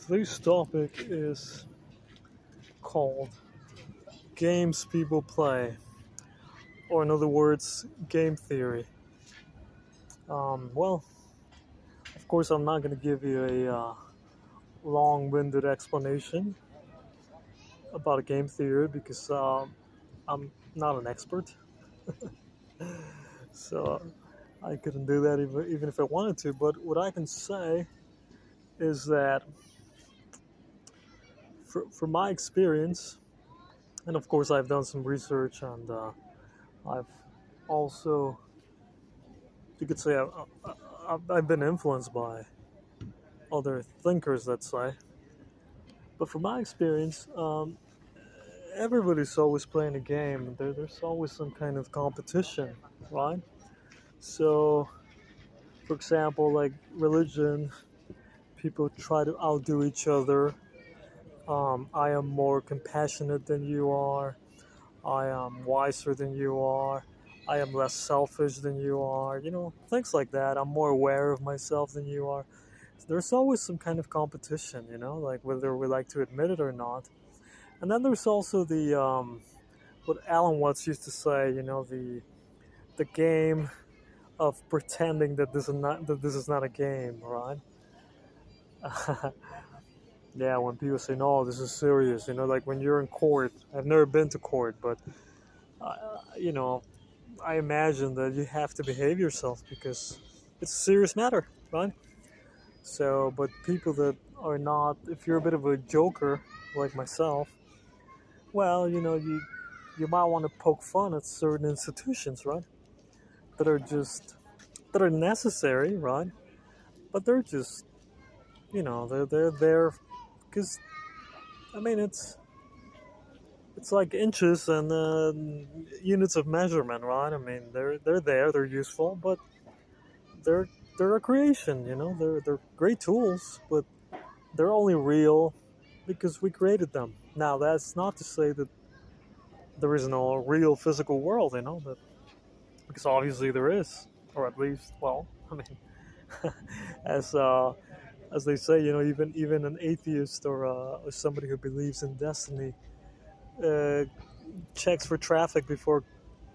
Today's topic is called Games People Play, or in other words, game theory. Well, of course, I'm not going to give you a long winded explanation about a game theory because I'm not an expert. So I couldn't do that even if I wanted to. But what I can say is that, from my experience, and of course, I've done some research and I've also, you could say, I've been influenced by other thinkers, let's say. But from my experience, everybody's always playing a game. There's always some kind of competition, right? So, for example, like religion, people try to outdo each other. I am more compassionate than you are. I am wiser than you are. I am less selfish than you are. Things like that. I'm more aware of myself than you are. There's always some kind of competition, like whether we like to admit it or not. And then there's also the what Alan Watts used to say, the game of pretending that this is not a game, right? Yeah, when people say no, this is serious, like when you're in court. I've never been to court, but you know, I imagine that you have to behave yourself because it's a serious matter, right? So, but people that are not, if you're a bit of a joker like myself, well, you might want to poke fun at certain institutions, right? That are just that are necessary, right? But they're just, they're there because I mean it's like inches and units of measurement, right? I mean they're there, they're useful, but they're they're a creation, they're great tools, but they're only real because we created them. Now that's not to say that there is no real physical world, that because obviously there is, or at least, well, I mean, as as they say, even an atheist or somebody who believes in destiny uh, checks for traffic before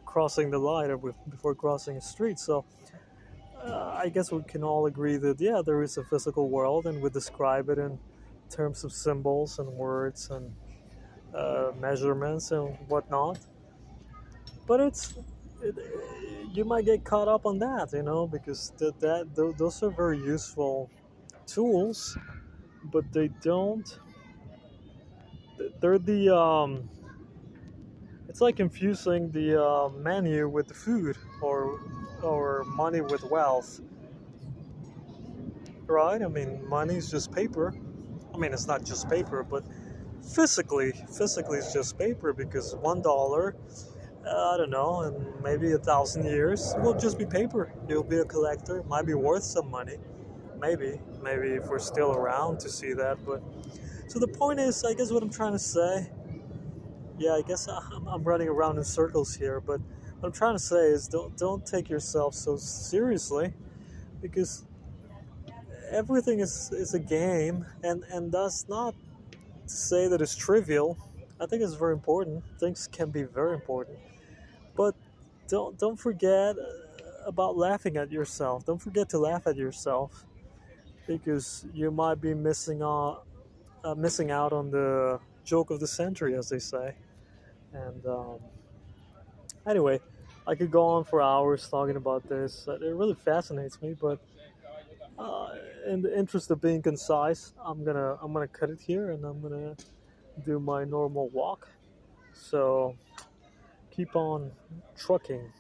crossing the line or before crossing a street. So I guess we can all agree that yeah, there is a physical world, and we describe it in terms of symbols and words and measurements and whatnot. But it, you might get caught up on that, because those are very useful tools, but they don't. They're the It's like confusing the menu with the food, or money with wealth, right? I mean, money is just paper. I mean, it's not just paper, but physically, it's just paper because $1, I don't know, in maybe 1,000 years, will just be paper. You'll be a collector. It might be worth some money, maybe if we're still around to see that. But so the point is, I guess what I'm trying to say. Yeah, I guess I'm running around in circles here, but what I'm trying to say is don't take yourself so seriously because everything is a game, and that's not to say that it's trivial. I think it's very important. Things can be very important, but don't forget about laughing at yourself. Don't forget to laugh at yourself because you might be missing out on the joke of the century, as they say. And anyway, I could go on for hours talking about this. It really fascinates me, but uh, in the interest of being concise, I'm gonna cut it here, and I'm gonna do my normal walk. So keep on trucking.